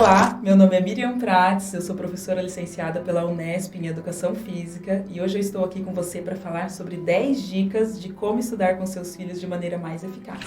Olá, meu nome é Miriam Prates, eu sou professora licenciada pela Unesp em Educação Física e hoje eu estou aqui com você para falar sobre 10 dicas de como estudar com seus filhos de maneira mais eficaz.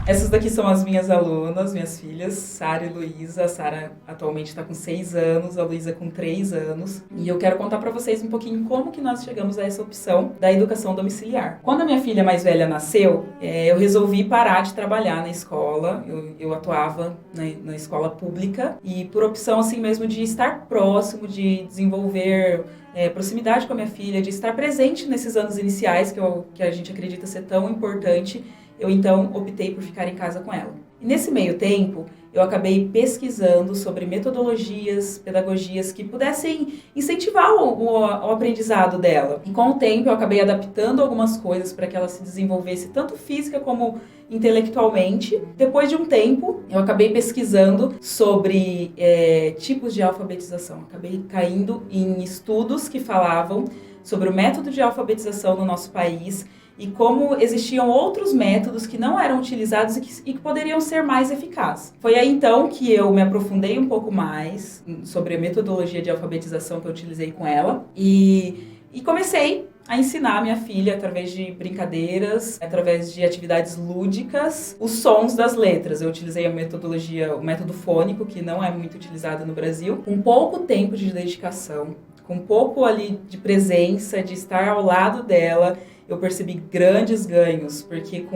Essas daqui são as minhas alunas, minhas filhas, Sara e Luísa. A Sara atualmente está com 6 anos, a Luísa com 3 anos. E eu quero contar para vocês um pouquinho como que nós chegamos a essa opção da educação domiciliar. Quando a minha filha mais velha nasceu, eu resolvi parar de trabalhar na escola. Eu atuava na escola pública e por opção assim mesmo de estar próximo, de desenvolver proximidade com a minha filha, de estar presente nesses anos iniciais que a gente acredita ser tão importante, eu então optei por ficar em casa com ela. E nesse meio tempo, eu acabei pesquisando sobre metodologias, pedagogias que pudessem incentivar o aprendizado dela. E com o tempo eu acabei adaptando algumas coisas para que ela se desenvolvesse tanto física como intelectualmente. Depois de um tempo, eu acabei pesquisando sobre tipos de alfabetização. Acabei caindo em estudos que falavam sobre o método de alfabetização no nosso país e como existiam outros métodos que não eram utilizados e que poderiam ser mais eficazes. Foi aí então que eu me aprofundei um pouco mais sobre a metodologia de alfabetização que eu utilizei com ela e comecei a ensinar a minha filha, através de brincadeiras, através de atividades lúdicas, os sons das letras. Eu utilizei a metodologia, o método fônico, que não é muito utilizado no Brasil, com pouco tempo de dedicação, com pouco ali de presença, de estar ao lado dela. Eu percebi grandes ganhos, porque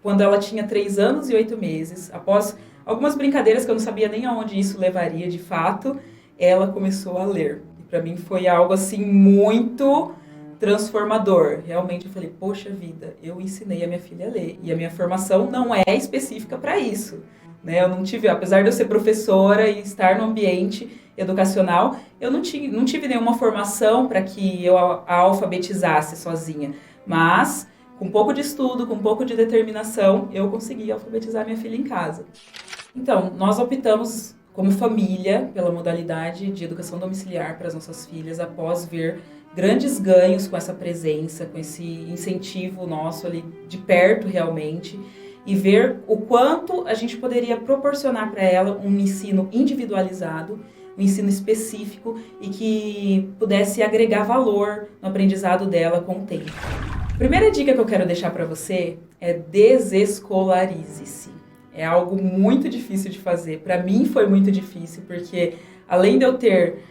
quando ela tinha 3 anos e 8 meses, após algumas brincadeiras que eu não sabia nem aonde isso levaria de fato, ela começou a ler. E para mim foi algo assim muito transformador. Realmente eu falei, poxa vida, eu ensinei a minha filha a ler. E a minha formação não é específica para isso, né? Eu não tive, apesar de eu ser professora e estar no ambiente educacional, eu não tive nenhuma formação para que eu a alfabetizasse sozinha. Mas, com um pouco de estudo, com um pouco de determinação, eu consegui alfabetizar minha filha em casa. Então, nós optamos como família pela modalidade de educação domiciliar para as nossas filhas, após ver grandes ganhos com essa presença, com esse incentivo nosso ali de perto realmente, e ver o quanto a gente poderia proporcionar para ela um ensino individualizado, um ensino específico e que pudesse agregar valor no aprendizado dela com o tempo. A primeira dica que eu quero deixar para você é desescolarize-se. É algo muito difícil de fazer. Para mim foi muito difícil, porque além de eu ter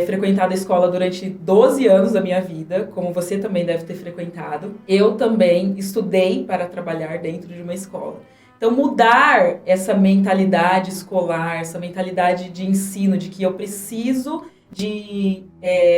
frequentado a escola durante 12 anos da minha vida, como você também deve ter frequentado, eu também estudei para trabalhar dentro de uma escola. Então, mudar essa mentalidade escolar, essa mentalidade de ensino, de que eu preciso de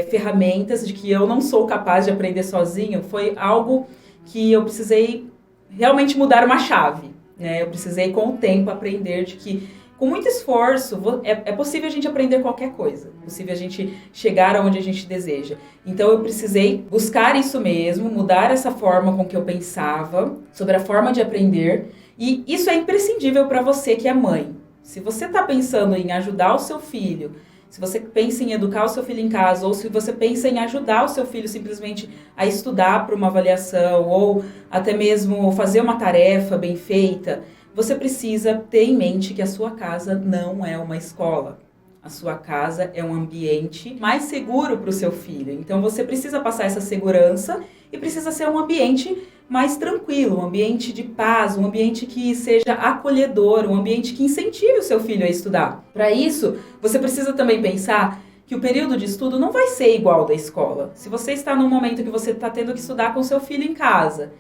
ferramentas, de que eu não sou capaz de aprender sozinho, foi algo que eu precisei realmente mudar uma chave, né? Eu precisei, com o tempo, aprender de que, com muito esforço, é possível a gente aprender qualquer coisa. É possível a gente chegar aonde a gente deseja. Então, eu precisei buscar isso mesmo, mudar essa forma com que eu pensava sobre a forma de aprender. E isso é imprescindível para você que é mãe. Se você está pensando em ajudar o seu filho, se você pensa em educar o seu filho em casa, ou se você pensa em ajudar o seu filho simplesmente a estudar para uma avaliação, ou até mesmo fazer uma tarefa bem feita, você precisa ter em mente que a sua casa não é uma escola. A sua casa é um ambiente mais seguro para o seu filho. Então, você precisa passar essa segurança e precisa ser um ambiente mais tranquilo, um ambiente de paz, um ambiente que seja acolhedor, um ambiente que incentive o seu filho a estudar. Para isso, você precisa também pensar que o período de estudo não vai ser igual ao da escola. Se você está num momento que você está tendo que estudar com seu filho em casa,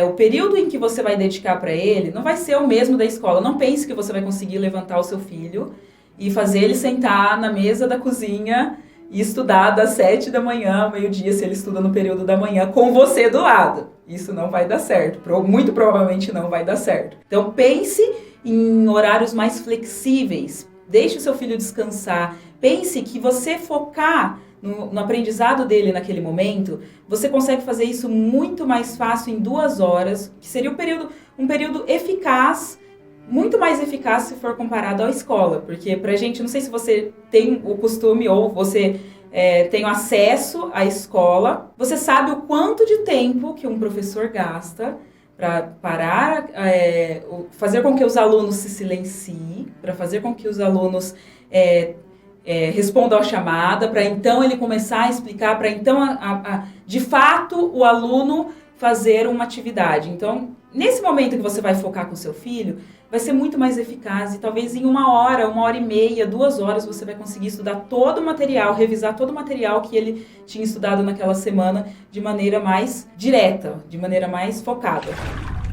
o período em que você vai dedicar para ele não vai ser o mesmo da escola. Não pense que você vai conseguir levantar o seu filho e fazer ele sentar na mesa da cozinha e estudar das 7 da manhã ao meio-dia, se ele estuda no período da manhã, com você do lado. Isso não vai dar certo. Muito provavelmente não vai dar certo. Então, pense em horários mais flexíveis. Deixe o seu filho descansar. Pense que você focar no aprendizado dele naquele momento, você consegue fazer isso muito mais fácil em 2 horas, que seria um período eficaz, muito mais eficaz se for comparado à escola. Porque pra gente, não sei se você tem o costume ou você tem acesso à escola, você sabe o quanto de tempo que um professor gasta para parar, fazer com que os alunos se silenciem, para fazer com que os alunos respondam à chamada, para então ele começar a explicar, para então, de fato, o aluno fazer uma atividade. Então, nesse momento que você vai focar com seu filho, vai ser muito mais eficaz e talvez em 1 hora e meia, 2 horas, você vai conseguir estudar todo o material, revisar todo o material que ele tinha estudado naquela semana de maneira mais direta, de maneira mais focada.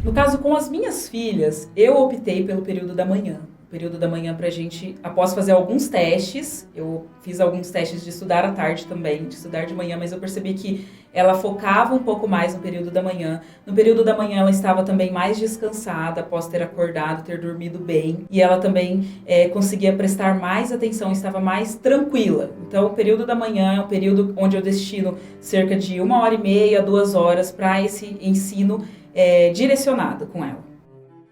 No caso, com as minhas filhas, eu optei pelo período da manhã. O período da manhã pra gente, após fazer alguns testes, eu fiz alguns testes de estudar à tarde também, de estudar de manhã, mas eu percebi que ela focava um pouco mais no período da manhã. No período da manhã ela estava também mais descansada, após ter acordado, ter dormido bem. E ela também conseguia prestar mais atenção, estava mais tranquila. Então o período da manhã é um período onde eu destino cerca de 1 hora e meia, 2 horas para esse ensino direcionado com ela.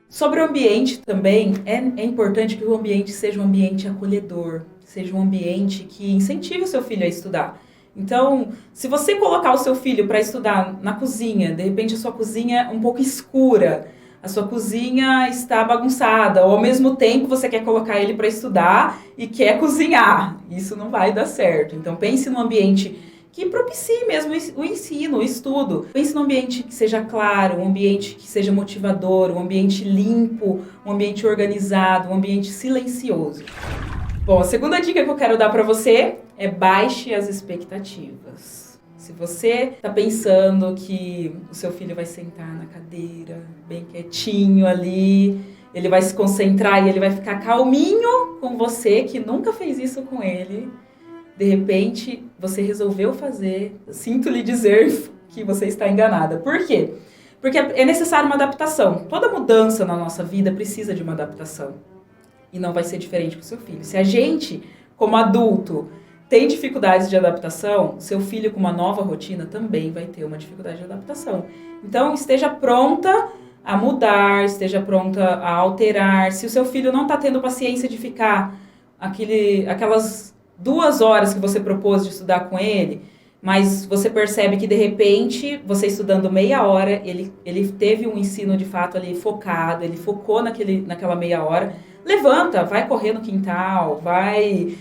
Sobre o ambiente também, é importante que o ambiente seja um ambiente acolhedor, seja um ambiente que incentive o seu filho a estudar. Então, se você colocar o seu filho para estudar na cozinha, de repente a sua cozinha é um pouco escura, a sua cozinha está bagunçada, ou ao mesmo tempo você quer colocar ele para estudar e quer cozinhar, isso não vai dar certo. Então, pense num ambiente que propicie mesmo o ensino, o estudo. Pense num ambiente que seja claro, um ambiente que seja motivador, um ambiente limpo, um ambiente organizado, um ambiente silencioso. Bom, a segunda dica que eu quero dar para você é baixe as expectativas. Se você está pensando que o seu filho vai sentar na cadeira, bem quietinho ali, ele vai se concentrar e ele vai ficar calminho com você, que nunca fez isso com ele, de repente, você resolveu fazer, sinto lhe dizer que você está enganada. Por quê? Porque é necessária uma adaptação. Toda mudança na nossa vida precisa de uma adaptação. E não vai ser diferente com o seu filho. Se a gente, como adulto, tem dificuldades de adaptação, seu filho com uma nova rotina também vai ter uma dificuldade de adaptação. Então, esteja pronta a mudar, esteja pronta a alterar. Se o seu filho não está tendo paciência de ficar aquelas 2 horas que você propôs de estudar com ele, mas você percebe que de repente, você estudando meia hora, ele teve um ensino de fato ali focado, ele focou naquela meia hora, levanta, vai correr no quintal, vai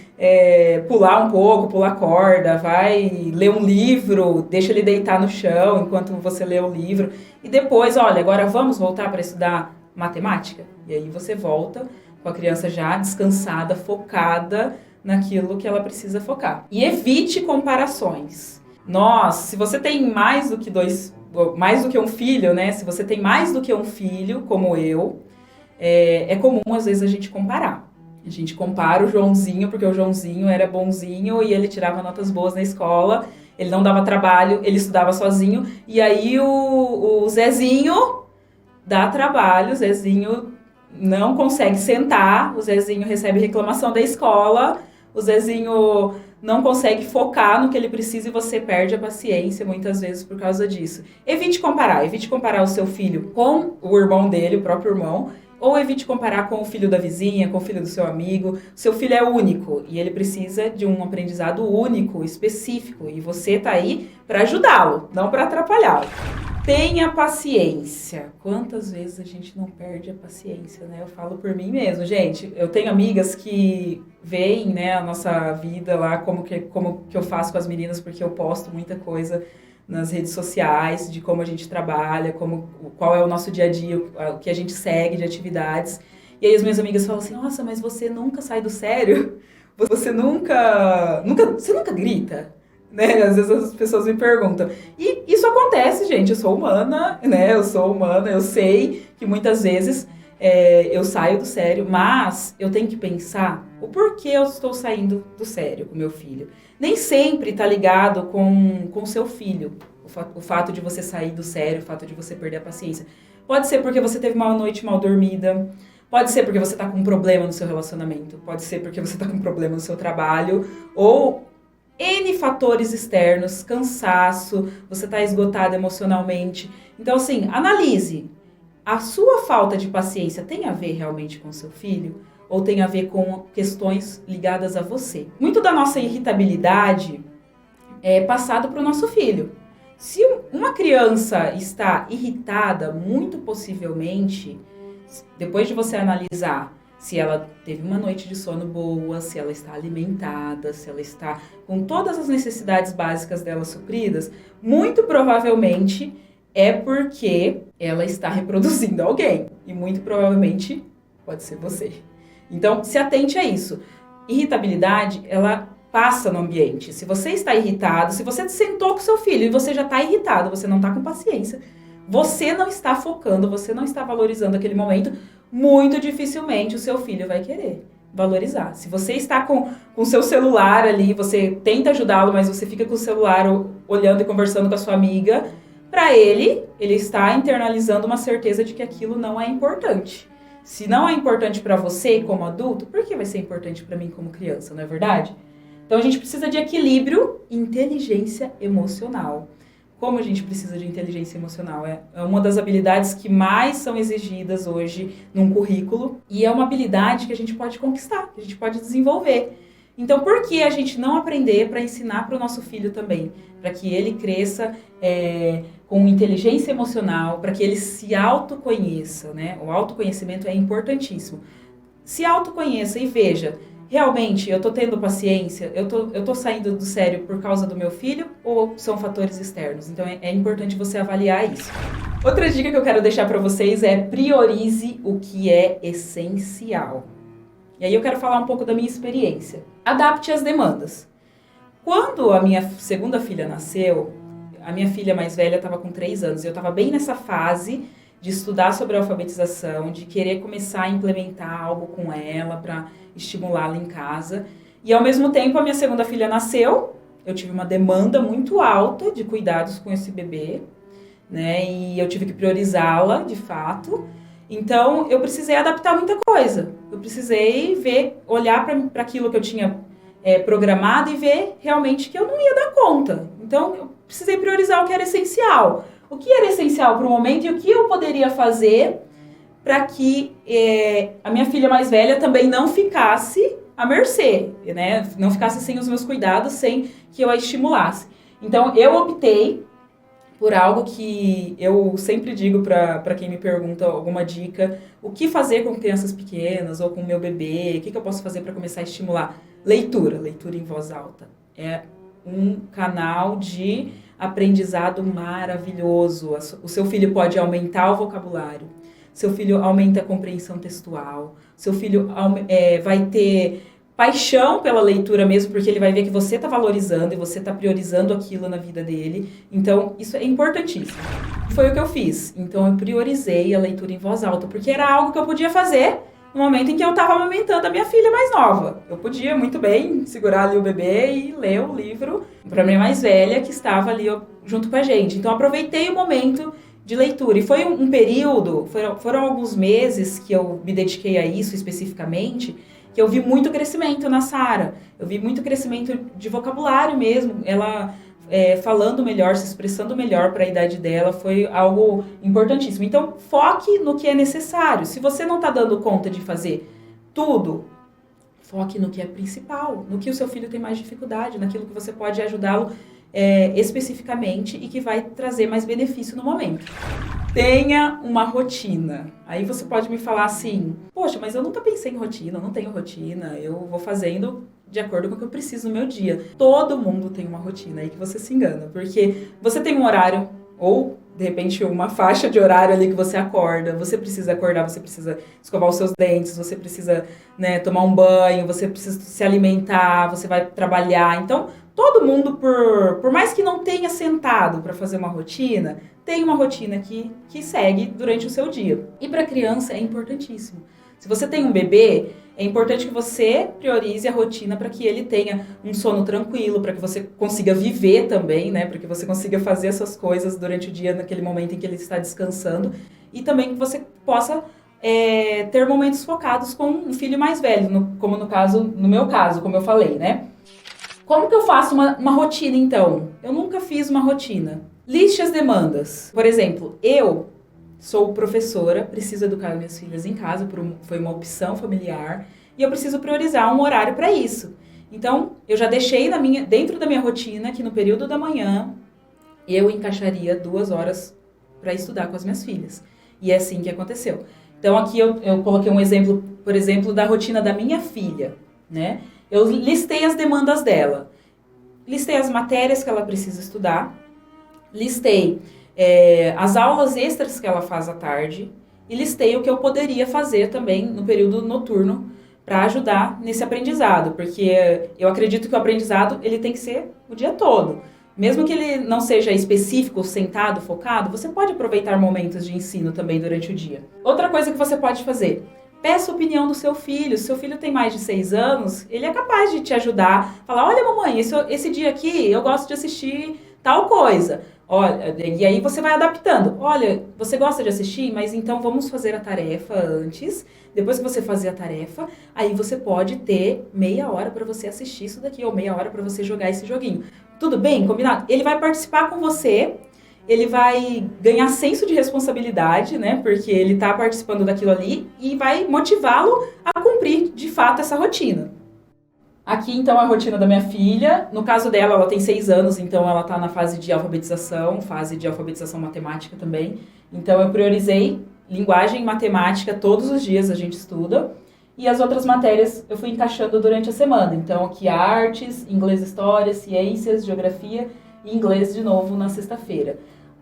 pular um pouco, pular corda, vai ler um livro, deixa ele deitar no chão enquanto você lê o livro, e depois, olha, agora vamos voltar para estudar matemática? E aí você volta com a criança já descansada, focada naquilo que ela precisa focar. E evite comparações. Se você tem mais do que um filho, né? Se você tem mais do que um filho, como eu, é comum às vezes a gente comparar. A gente compara o Joãozinho, porque o Joãozinho era bonzinho e ele tirava notas boas na escola, ele não dava trabalho, ele estudava sozinho, e aí o Zezinho dá trabalho, o Zezinho não consegue sentar, o Zezinho recebe reclamação da escola, o Zezinho não consegue focar no que ele precisa e você perde a paciência muitas vezes por causa disso. Evite comparar o seu filho com o irmão dele, o próprio irmão, ou evite comparar com o filho da vizinha, com o filho do seu amigo. Seu filho é único e ele precisa de um aprendizado único, específico, e você está aí para ajudá-lo, não para atrapalhá-lo. Tenha paciência. Quantas vezes a gente não perde a paciência, né? Eu falo por mim mesmo, gente. Eu tenho amigas que veem, né, a nossa vida lá, como que eu faço com as meninas, porque eu posto muita coisa nas redes sociais, de como a gente trabalha, qual é o nosso dia a dia, o que a gente segue de atividades. E aí as minhas amigas falam assim, nossa, mas você nunca sai do sério? Você nunca grita? Né? Às vezes as pessoas me perguntam. E isso acontece, gente. Eu sou humana, né? Eu sei que muitas vezes eu saio do sério, mas eu tenho que pensar o porquê eu estou saindo do sério com meu filho. Nem sempre está ligado com o seu filho, o fato de você sair do sério, o fato de você perder a paciência. Pode ser porque você teve uma noite mal dormida, pode ser porque você está com um problema no seu relacionamento, pode ser porque você está com um problema no seu trabalho, ou N fatores externos, cansaço, você está esgotado emocionalmente. Então, assim, analise. A sua falta de paciência tem a ver realmente com o seu filho? Ou tem a ver com questões ligadas a você? Muito da nossa irritabilidade é passado para o nosso filho. Se uma criança está irritada, muito possivelmente, depois de você analisar se ela teve uma noite de sono boa, se ela está alimentada, se ela está com todas as necessidades básicas dela supridas, muito provavelmente é porque ela está reproduzindo alguém. E muito provavelmente pode ser você. Então, se atente a isso. Irritabilidade, ela passa no ambiente. Se você está irritado, se você sentou com seu filho e você já está irritado, você não está com paciência, você não está focando, você não está valorizando aquele momento, muito dificilmente o seu filho vai querer valorizar. Se você está com o seu celular ali, você tenta ajudá-lo, mas você fica com o celular olhando e conversando com a sua amiga, para ele está internalizando uma certeza de que aquilo não é importante. Se não é importante para você como adulto, por que vai ser importante para mim como criança, não é verdade? Então a gente precisa de equilíbrio e inteligência emocional. Como a gente precisa de inteligência emocional? É uma das habilidades que mais são exigidas hoje num currículo e é uma habilidade que a gente pode conquistar, que a gente pode desenvolver. Então, por que a gente não aprender para ensinar para o nosso filho também? Para que ele cresça com inteligência emocional, para que ele se autoconheça, né? O autoconhecimento é importantíssimo. Se autoconheça e veja, realmente eu estou tendo paciência, eu tô saindo do sério por causa do meu filho ou são fatores externos? Então, é importante você avaliar isso. Outra dica que eu quero deixar para vocês é priorize o que é essencial. E aí eu quero falar um pouco da minha experiência. Adapte as demandas. Quando a minha segunda filha nasceu, a minha filha mais velha estava com 3 anos. Eu estava bem nessa fase de estudar sobre a alfabetização, de querer começar a implementar algo com ela para estimulá-la em casa. E ao mesmo tempo a minha segunda filha nasceu, eu tive uma demanda muito alta de cuidados com esse bebê, né? E eu tive que priorizá-la, de fato. Então, eu precisei adaptar muita coisa. Eu precisei olhar para aquilo que eu tinha programado e ver realmente que eu não ia dar conta. Então, eu precisei priorizar o que era essencial. O que era essencial para o momento e o que eu poderia fazer para que a minha filha mais velha também não ficasse à mercê, né? Não ficasse sem os meus cuidados, sem que eu a estimulasse. Então, eu optei por algo que eu sempre digo para quem me pergunta alguma dica, o que fazer com crianças pequenas ou com o meu bebê, o que eu posso fazer para começar a estimular? Leitura em voz alta. É um canal de aprendizado maravilhoso. O seu filho pode aumentar o vocabulário, seu filho aumenta a compreensão textual, seu filho vai ter paixão pela leitura mesmo, porque ele vai ver que você está valorizando e você está priorizando aquilo na vida dele. Então, isso é importantíssimo. Foi o que eu fiz. Então, eu priorizei a leitura em voz alta, porque era algo que eu podia fazer no momento em que eu estava amamentando a minha filha mais nova. Eu podia muito bem segurar ali o bebê e ler o livro para a minha mais velha, que estava ali junto com a gente. Então, aproveitei o momento de leitura. E foi um período, foram alguns meses que eu me dediquei a isso especificamente, que eu vi muito crescimento na Sara. Eu vi muito crescimento de vocabulário mesmo. Ela falando melhor, se expressando melhor para a idade dela, foi algo importantíssimo. Então, foque no que é necessário. Se você não está dando conta de fazer tudo, foque no que é principal, no que o seu filho tem mais dificuldade, naquilo que você pode ajudá-lo especificamente e que vai trazer mais benefício no momento. Tenha uma rotina. Aí você pode me falar assim, poxa, mas eu nunca pensei em rotina, eu não tenho rotina, eu vou fazendo de acordo com o que eu preciso no meu dia. Todo mundo tem uma rotina, aí que você se engana, porque você tem um horário, ou de repente uma faixa de horário ali que você acorda, você precisa acordar, você precisa escovar os seus dentes, você precisa, né, tomar um banho, você precisa se alimentar, você vai trabalhar. Então, todo mundo, por mais que não tenha sentado para fazer uma rotina, tem uma rotina que segue durante o seu dia. E para criança é importantíssimo. Se você tem um bebê, é importante que você priorize a rotina para que ele tenha um sono tranquilo, para que você consiga viver também, né? Para que você consiga fazer essas coisas durante o dia, naquele momento em que ele está descansando. E também que você possa ter momentos focados com um filho mais velho, como no meu caso, como eu falei, né? Como que eu faço uma rotina, então? Eu nunca fiz uma rotina. Liste as demandas. Por exemplo, eu sou professora, preciso educar minhas filhas em casa, foi uma opção familiar, e eu preciso priorizar um horário para isso. Então, eu já deixei dentro da minha rotina que no período da manhã, eu encaixaria 2 horas para estudar com as minhas filhas. E é assim que aconteceu. Então aqui eu coloquei um exemplo, por exemplo, da rotina da minha filha, né? Eu listei as demandas dela, listei as matérias que ela precisa estudar, listei as aulas extras que ela faz à tarde e listei o que eu poderia fazer também no período noturno para ajudar nesse aprendizado, porque eu acredito que o aprendizado ele tem que ser o dia todo. Mesmo que ele não seja específico, sentado, focado, você pode aproveitar momentos de ensino também durante o dia. Outra coisa que você pode fazer, peça a opinião do seu filho. Se seu filho tem mais de 6 anos, ele é capaz de te ajudar. Falar, olha mamãe, esse dia aqui eu gosto de assistir tal coisa. Olha, e aí você vai adaptando. Olha, você gosta de assistir, mas então vamos fazer a tarefa antes. Depois que você fazer a tarefa, aí você pode ter meia hora para você assistir isso daqui, ou meia hora para você jogar esse joguinho. Tudo bem? Combinado? Ele vai participar com você, ele vai ganhar senso de responsabilidade, né? Porque ele está participando daquilo ali e vai motivá-lo a cumprir, de fato, essa rotina. Aqui, então, a rotina da minha filha. No caso dela, ela tem 6 anos, então ela está na fase de alfabetização matemática também. Então, eu priorizei linguagem e matemática, todos os dias a gente estuda. E as outras matérias eu fui encaixando durante a semana. Então, aqui artes, inglês, história, ciências, geografia e inglês de novo na sexta-feira.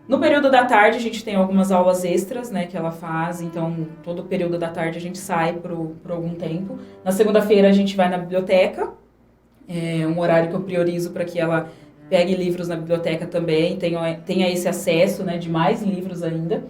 No período da tarde, a gente tem algumas aulas extras, né, que ela faz. Então, todo o período da tarde a gente sai por algum tempo. Na segunda-feira, a gente vai na biblioteca. É um horário que eu priorizo para que ela pegue livros na biblioteca também, tenha esse acesso, né, de mais livros ainda.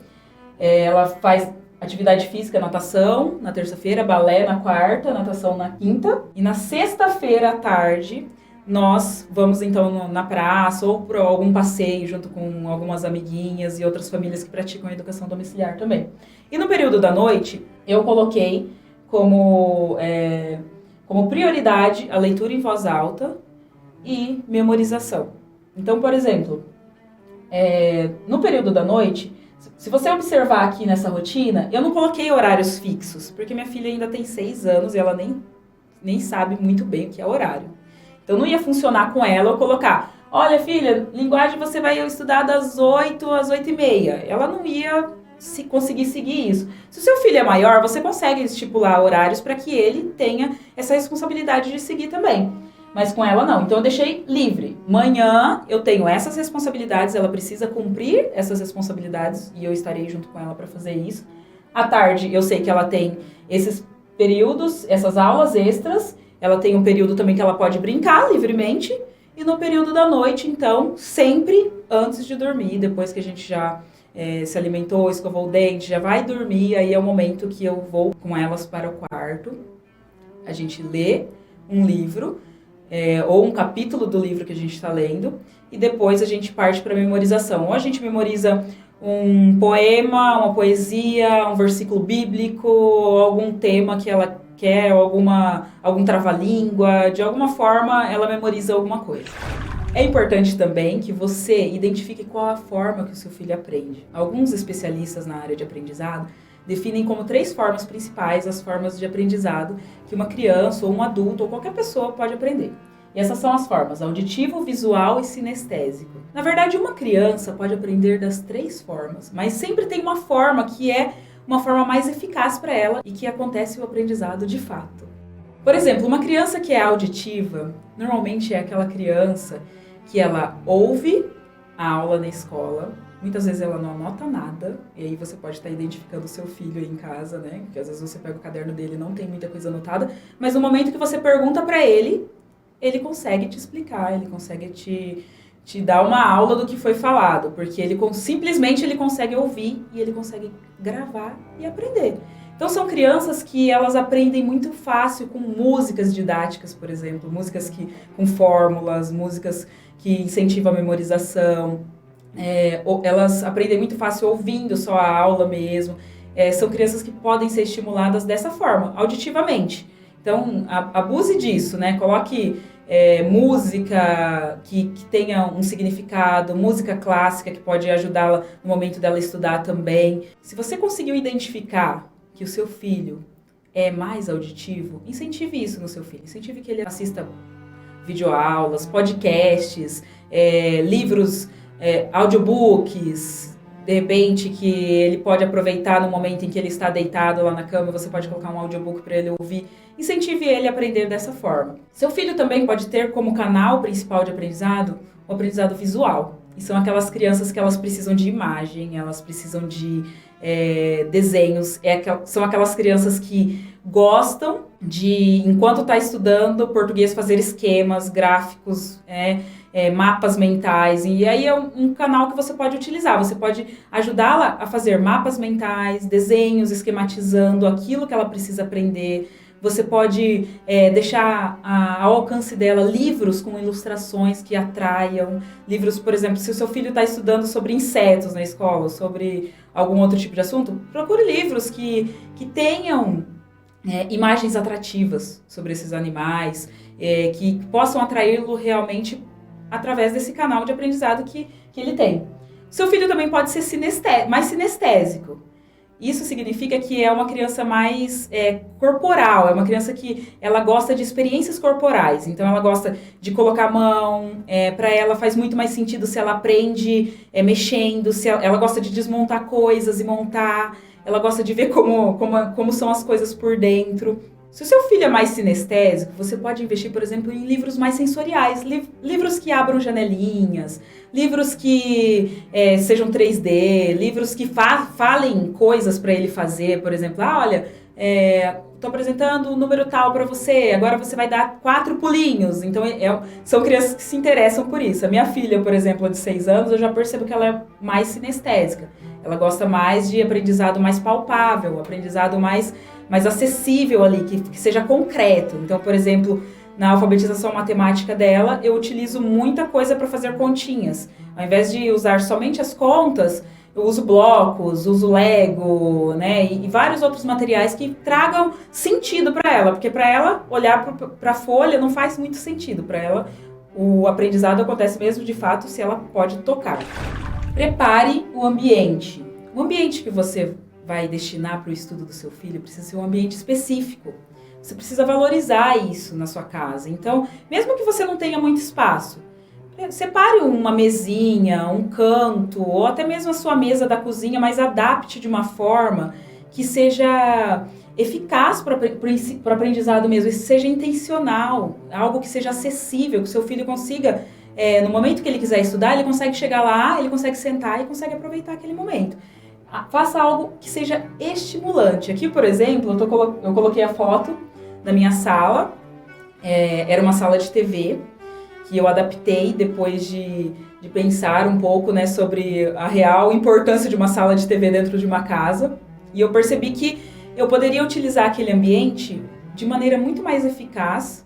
Ela faz atividade física, natação na terça-feira, balé na quarta, natação na quinta. E na sexta-feira à tarde, nós vamos então na praça ou para algum passeio junto com algumas amiguinhas e outras famílias que praticam a educação domiciliar também. E no período da noite, eu coloquei como prioridade a leitura em voz alta e memorização. Então, por exemplo, no período da noite, se você observar aqui nessa rotina, eu não coloquei horários fixos, porque minha filha ainda tem 6 anos e ela nem sabe muito bem o que é horário. Então não ia funcionar com ela eu colocar, olha filha, linguagem você vai estudar das 8 às 8h30. Ela não ia conseguir seguir isso. Se o seu filho é maior, você consegue estipular horários para que ele tenha essa responsabilidade de seguir também. Mas com ela não. Então eu deixei livre. Manhã eu tenho essas responsabilidades, ela precisa cumprir essas responsabilidades e eu estarei junto com ela para fazer isso. À tarde eu sei que ela tem esses períodos, essas aulas extras, ela tem um período também que ela pode brincar livremente e no período da noite, então, sempre antes de dormir, depois que a gente já se alimentou, escovou o dente, já vai dormir, aí é o momento que eu vou com elas para o quarto, a gente lê um livro, ou um capítulo do livro que a gente está lendo, e depois a gente parte para a memorização. Ou a gente memoriza um poema, uma poesia, um versículo bíblico, ou algum tema que ela quer, ou algum trava-língua, de alguma forma ela memoriza alguma coisa. É importante também que você identifique qual a forma que o seu filho aprende. Alguns especialistas na área de aprendizado definem como 3 formas principais as formas de aprendizado que uma criança ou um adulto ou qualquer pessoa pode aprender. E essas são as formas: auditivo, visual e sinestésico. Na verdade, uma criança pode aprender das 3 formas, mas sempre tem uma forma que é uma forma mais eficaz para ela e que acontece o aprendizado de fato. Por exemplo, uma criança que é auditiva, normalmente é aquela criança que ela ouve a aula na escola, muitas vezes ela não anota nada, e aí você pode estar identificando o seu filho aí em casa, né? Porque às vezes você pega o caderno dele e não tem muita coisa anotada, mas no momento que você pergunta para ele, ele consegue te explicar, ele consegue te dar uma aula do que foi falado, porque simplesmente ele consegue ouvir e ele consegue gravar e aprender. Então são crianças que elas aprendem muito fácil com músicas didáticas, por exemplo, músicas com fórmulas, músicas que incentivam a memorização. Elas aprendem muito fácil ouvindo só a aula mesmo. São crianças que podem ser estimuladas dessa forma, auditivamente. Então, abuse disso, né? Coloque música que tenha um significado, música clássica que pode ajudá-la no momento dela estudar também. Se você conseguiu identificar que o seu filho é mais auditivo, incentive isso no seu filho. Incentive que ele assista videoaulas, podcasts, livros audiobooks, de repente que ele pode aproveitar no momento em que ele está deitado lá na cama, você pode colocar um audiobook para ele ouvir. Incentive ele a aprender dessa forma. Seu filho também pode ter como canal principal de aprendizado o aprendizado visual. E são aquelas crianças que elas precisam de imagem, elas precisam de desenhos. São aquelas crianças que gostam de, enquanto está estudando português, fazer esquemas, gráficos, mapas mentais. E aí é um canal que você pode utilizar. Você pode ajudá-la a fazer mapas mentais, desenhos, esquematizando aquilo que ela precisa aprender. Você pode deixar ao alcance dela livros com ilustrações que atraiam. Livros, por exemplo, se o seu filho está estudando sobre insetos na escola, sobre algum outro tipo de assunto, procure livros que tenham imagens atrativas sobre esses animais, que possam atraí-lo realmente através desse canal de aprendizado que ele tem. Seu filho também pode ser mais sinestésico. Isso significa que é uma criança mais corporal, é uma criança que ela gosta de experiências corporais. Então, ela gosta de colocar a mão, para ela faz muito mais sentido se ela aprende mexendo, se ela gosta de desmontar coisas e montar, ela gosta de ver como são as coisas por dentro. Se o seu filho é mais sinestésico, você pode investir, por exemplo, em livros mais sensoriais, livros que abram janelinhas, livros que sejam 3D, livros que falem coisas para ele fazer, por exemplo, olha, estou apresentando o número tal para você, agora você vai dar 4 pulinhos. Então, são crianças que se interessam por isso. A minha filha, por exemplo, de 6 anos, eu já percebo que ela é mais sinestésica. Ela gosta mais de aprendizado mais palpável, aprendizado mais acessível ali, que seja concreto. Então, por exemplo, na alfabetização matemática dela, eu utilizo muita coisa para fazer continhas. Ao invés de usar somente as contas, eu uso blocos, uso Lego, né, e vários outros materiais que tragam sentido para ela, porque para ela, olhar para a folha não faz muito sentido. Para ela, o aprendizado acontece mesmo, de fato, se ela pode tocar. Prepare o ambiente. O ambiente que você vai destinar para o estudo do seu filho precisa ser um ambiente específico. Você precisa valorizar isso na sua casa. Então, mesmo que você não tenha muito espaço, separe uma mesinha, um canto, ou até mesmo a sua mesa da cozinha, mas adapte de uma forma que seja eficaz para o aprendizado mesmo, e seja intencional, algo que seja acessível, que o seu filho consiga, no momento que ele quiser estudar, ele consegue chegar lá, ele consegue sentar e consegue aproveitar aquele momento. Faça algo que seja estimulante. Aqui, por exemplo, eu coloquei a foto da minha sala. Era uma sala de TV que eu adaptei depois de pensar um pouco, né, sobre a real importância de uma sala de TV dentro de uma casa. E eu percebi que eu poderia utilizar aquele ambiente de maneira muito mais eficaz,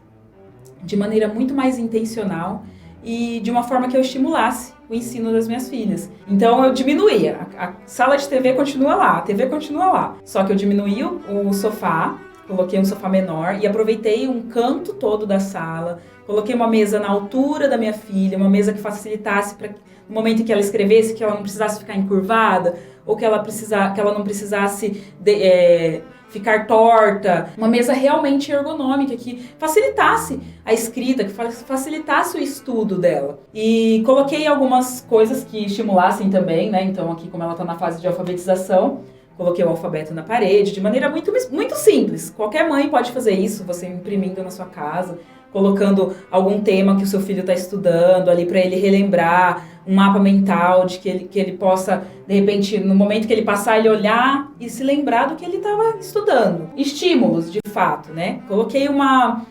de maneira muito mais intencional e de uma forma que eu estimulasse o ensino das minhas filhas. Então eu diminuí, a sala de TV continua lá, a TV continua lá, só que eu diminuí o sofá, coloquei um sofá menor e aproveitei um canto todo da sala, coloquei uma mesa na altura da minha filha, uma mesa que facilitasse para no momento em que ela escrevesse, que ela não precisasse ficar encurvada, ou que ela não precisasse ficar torta, uma mesa realmente ergonômica que facilitasse a escrita, que facilitasse o estudo dela. E coloquei algumas coisas que estimulassem também, né? Então aqui, como ela está na fase de alfabetização, coloquei o alfabeto na parede, de maneira muito, muito simples. Qualquer mãe pode fazer isso, você imprimindo na sua casa, colocando algum tema que o seu filho está estudando ali para ele relembrar, um mapa mental de que ele possa, de repente, no momento que ele passar, ele olhar e se lembrar do que ele estava estudando. Estímulos, de fato, né? Coloquei uma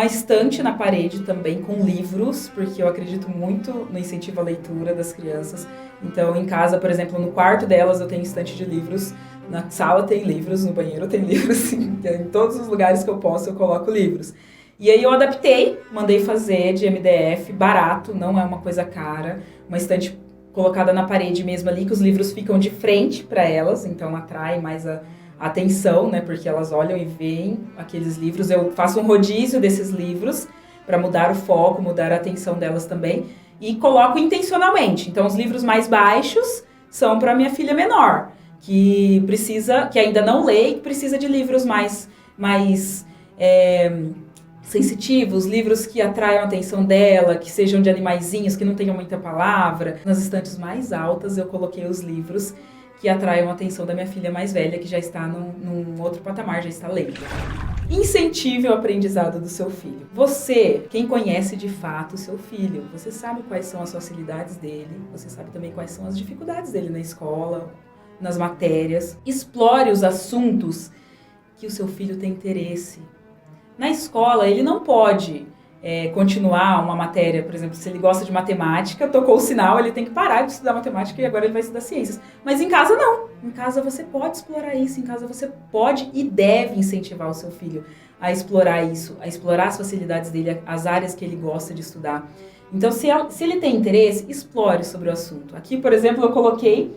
estante na parede também com livros, porque eu acredito muito no incentivo à leitura das crianças. Então, em casa, por exemplo, no quarto delas eu tenho estante de livros, na sala tem livros, no banheiro tem livros, em todos os lugares que eu posso eu coloco livros. E aí eu adaptei, mandei fazer de MDF, barato, não é uma coisa cara, uma estante colocada na parede mesmo ali, que os livros ficam de frente para elas, então atrai mais a atenção, né, porque elas olham e veem aqueles livros. Eu faço um rodízio desses livros para mudar o foco, mudar a atenção delas também, e coloco intencionalmente. Então os livros mais baixos são para minha filha menor, que ainda não lê e que precisa de livros mais sensitivos, livros que atraiam a atenção dela, que sejam de animaizinhos, que não tenham muita palavra. Nas estantes mais altas eu coloquei os livros que atraiam a atenção da minha filha mais velha, que já está num outro patamar, já está lendo. Incentive o aprendizado do seu filho. Você, quem conhece de fato o seu filho, você sabe quais são as facilidades dele, você sabe também quais são as dificuldades dele na escola, nas matérias. Explore os assuntos que o seu filho tem interesse. Na escola, ele não pode continuar uma matéria, por exemplo, se ele gosta de matemática, tocou o sinal, ele tem que parar de estudar matemática e agora ele vai estudar ciências. Mas em casa não. Em casa você pode explorar isso, em casa você pode e deve incentivar o seu filho a explorar isso, a explorar as facilidades dele, as áreas que ele gosta de estudar. Então, se ele tem interesse, explore sobre o assunto. Aqui, por exemplo, eu coloquei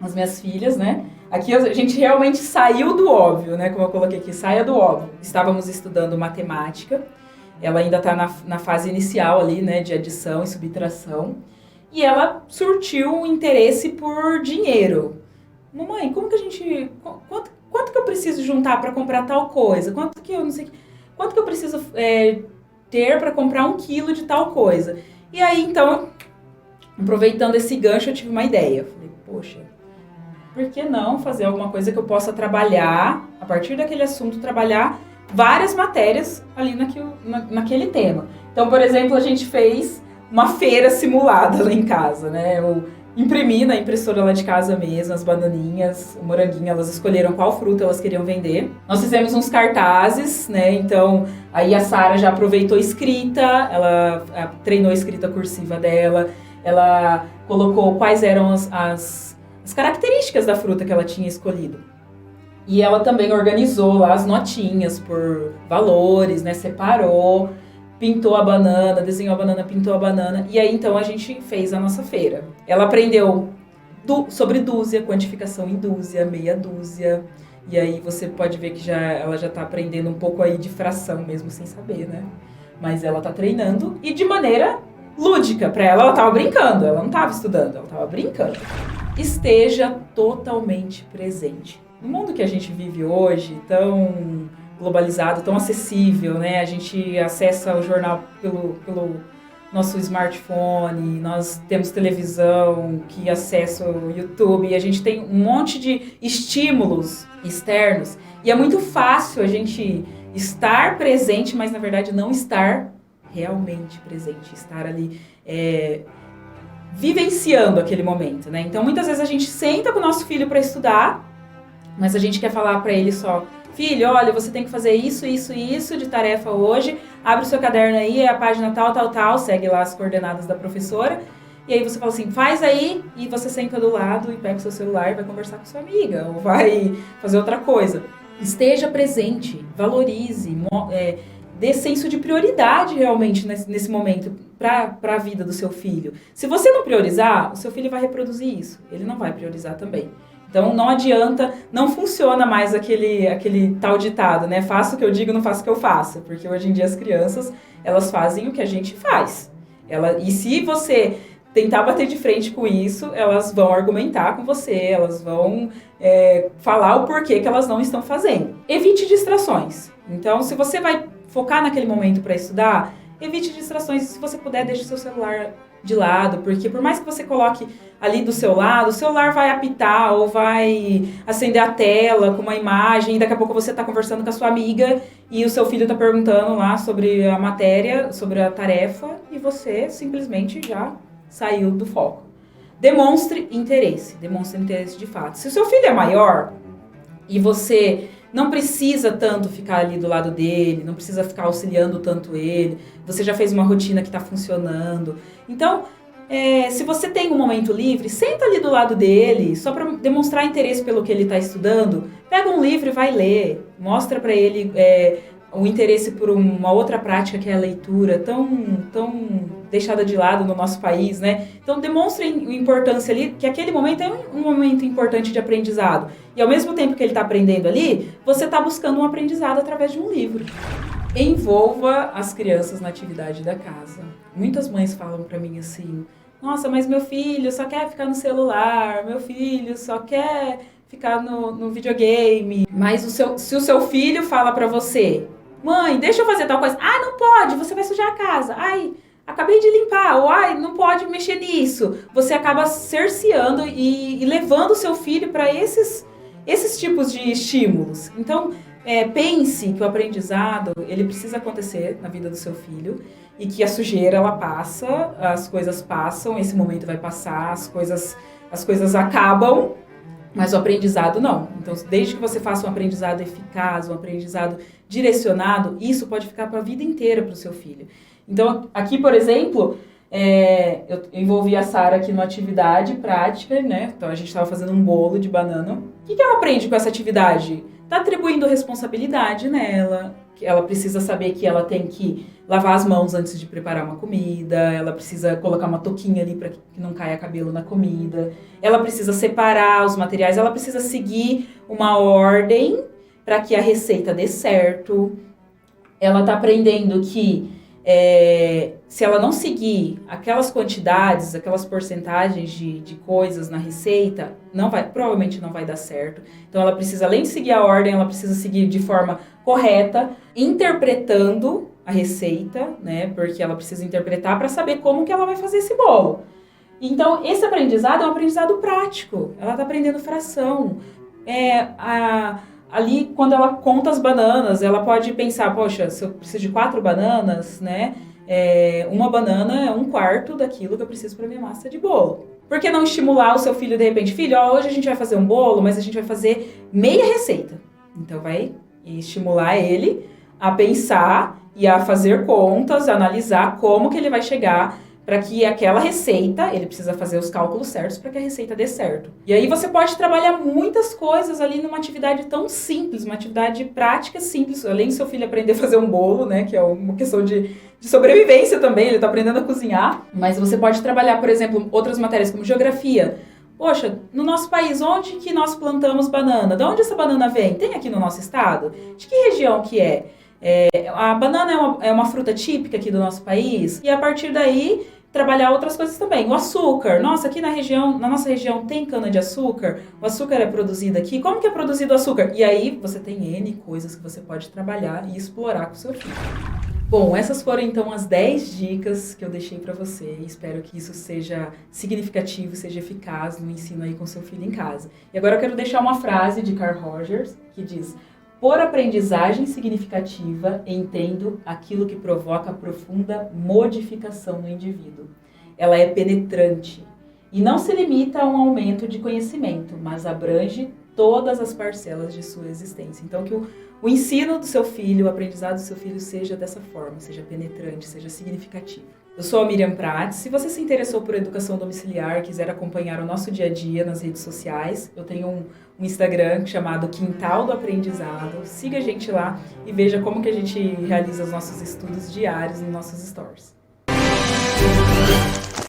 as minhas filhas, né? Aqui a gente realmente saiu do óbvio, né? Como eu coloquei aqui, saia do óbvio. Estávamos estudando matemática. Ela ainda está na fase inicial ali, né, de adição e subtração. E ela surtiu um interesse por dinheiro. Mamãe, como que a gente... Quanto que eu preciso juntar para comprar tal coisa? Quanto que eu preciso ter para comprar 1 quilo de tal coisa? E aí, então, aproveitando esse gancho, eu tive uma ideia. Falei, poxa, por que não fazer alguma coisa que eu possa trabalhar, a partir daquele assunto, trabalhar várias matérias ali naquele tema. Então, por exemplo, a gente fez uma feira simulada lá em casa, né? Eu imprimi na impressora lá de casa mesmo as bananinhas, o moranguinho, elas escolheram qual fruta elas queriam vender. Nós fizemos uns cartazes, né? Então, aí a Sara já aproveitou escrita, ela treinou a escrita cursiva dela, ela colocou quais eram as características da fruta que ela tinha escolhido. E ela também organizou lá as notinhas por valores, né? Separou, pintou a banana, desenhou a banana, pintou a banana. E aí, então, a gente fez a nossa feira. Ela aprendeu sobre dúzia, quantificação em dúzia, meia dúzia. E aí você pode ver que ela já está aprendendo um pouco aí de fração mesmo, sem saber, né? Mas ela está treinando e de maneira lúdica. Para ela estava brincando, ela não estava estudando, ela estava brincando. Esteja totalmente presente. No mundo que a gente vive hoje, tão globalizado, tão acessível, né? A gente acessa o jornal pelo nosso smartphone, nós temos televisão que acessa o YouTube, e a gente tem um monte de estímulos externos. E é muito fácil a gente estar presente, mas na verdade não estar realmente presente, estar ali vivenciando aquele momento, né? Então muitas vezes a gente senta com o nosso filho para estudar, mas a gente quer falar para ele só: filho, olha, você tem que fazer isso, isso e isso de tarefa hoje, abre o seu caderno aí, é a página tal, tal, tal, segue lá as coordenadas da professora, e aí você fala assim, faz aí, e você senta do lado e pega o seu celular e vai conversar com sua amiga, ou vai fazer outra coisa. Esteja presente, valorize, dê senso de prioridade realmente nesse momento para a vida do seu filho. Se você não priorizar, o seu filho vai reproduzir isso, ele não vai priorizar também. Então não adianta, não funciona mais aquele tal ditado, né? Faça o que eu digo, não faça o que eu faço. Porque hoje em dia as crianças, elas fazem o que a gente faz. E se você tentar bater de frente com isso, elas vão argumentar com você, elas vão falar o porquê que elas não estão fazendo. Evite distrações. Então, se você vai focar naquele momento para estudar, evite distrações. Se você puder, deixe o seu celular de lado, porque por mais que você coloque ali do seu lado, o celular vai apitar ou vai acender a tela com uma imagem, e daqui a pouco você está conversando com a sua amiga e o seu filho está perguntando lá sobre a matéria, sobre a tarefa, e você simplesmente já saiu do foco. Demonstre interesse de fato. Se o seu filho é maior e você não precisa tanto ficar ali do lado dele, não precisa ficar auxiliando tanto ele, você já fez uma rotina que está funcionando. Então, se você tem um momento livre, senta ali do lado dele, só para demonstrar interesse pelo que ele está estudando, pega um livro e vai ler, mostra para ele o interesse por uma outra prática que é a leitura, tão deixada de lado no nosso país, né? Então demonstre a importância ali, que aquele momento é um momento importante de aprendizado. E ao mesmo tempo que ele está aprendendo ali, você está buscando um aprendizado através de um livro. Envolva as crianças na atividade da casa. Muitas mães falam para mim assim, nossa, mas meu filho só quer ficar no celular, meu filho só quer ficar no videogame. Mas se o seu filho fala para você, Mãe, deixa eu fazer tal coisa. Ah, não pode, você vai sujar a casa. Ai, acabei de limpar. Ou ai, não pode mexer nisso. Você acaba cerceando e levando o seu filho para esses tipos de estímulos. Então, pense que o aprendizado, ele precisa acontecer na vida do seu filho e que a sujeira, ela passa, as coisas passam, esse momento vai passar, as coisas acabam, mas o aprendizado não. Então, desde que você faça um aprendizado eficaz, um aprendizado direcionado, isso pode ficar para a vida inteira para o seu filho. Então, aqui, por exemplo, eu envolvi a Sara aqui numa atividade prática, né? Então, a gente estava fazendo um bolo de banana. O que ela aprende com essa atividade? Está atribuindo responsabilidade nela. Ela precisa saber que ela tem que lavar as mãos antes de preparar uma comida, ela precisa colocar uma touquinha ali para que não caia cabelo na comida, ela precisa separar os materiais, ela precisa seguir uma ordem para que a receita dê certo. Ela está aprendendo que se ela não seguir aquelas quantidades, aquelas porcentagens de coisas na receita, provavelmente não vai dar certo. Então ela precisa, além de seguir a ordem, ela precisa seguir de forma correta, interpretando a receita, né? Porque ela precisa interpretar para saber como que ela vai fazer esse bolo. Então esse aprendizado é um aprendizado prático. Ela está aprendendo fração. Ali, quando ela conta as bananas, ela pode pensar, poxa, se eu preciso de 4 bananas, né? Uma banana é 1/4 daquilo que eu preciso para minha massa de bolo. Por que não estimular o seu filho, de repente? Filho, hoje a gente vai fazer um bolo, mas a gente vai fazer meia receita. Então, vai estimular ele a pensar e a fazer contas, a analisar como que ele vai chegar para que aquela receita, ele precisa fazer os cálculos certos para que a receita dê certo. E aí você pode trabalhar muitas coisas ali numa atividade tão simples, uma atividade prática simples. Além do seu filho aprender a fazer um bolo, né, que é uma questão de sobrevivência também, ele está aprendendo a cozinhar. Mas você pode trabalhar, por exemplo, outras matérias como geografia. Poxa, no nosso país, onde que nós plantamos banana? De onde essa banana vem? Tem aqui no nosso estado? De que região que é? A banana é uma fruta típica aqui do nosso país. E a partir daí, trabalhar outras coisas também. O açúcar. Nossa, aqui na nossa região tem cana-de-açúcar. O açúcar é produzido aqui. Como que é produzido o açúcar? E aí, você tem N coisas que você pode trabalhar e explorar com o seu filho. Bom, essas foram então as 10 dicas que eu deixei para você e espero que isso seja significativo, seja eficaz no ensino aí com seu filho em casa. E agora eu quero deixar uma frase de Carl Rogers que diz: por aprendizagem significativa, entendo aquilo que provoca profunda modificação no indivíduo. Ela é penetrante e não se limita a um aumento de conhecimento, mas abrange todas as parcelas de sua existência. Então, que o ensino do seu filho, o aprendizado do seu filho seja dessa forma, seja penetrante, seja significativo. Eu sou a Miriam Prats. Se você se interessou por educação domiciliar, quiser acompanhar o nosso dia a dia nas redes sociais, eu tenho um Instagram chamado Quintal do Aprendizado. Siga a gente lá e veja como que a gente realiza os nossos estudos diários nos nossos stories.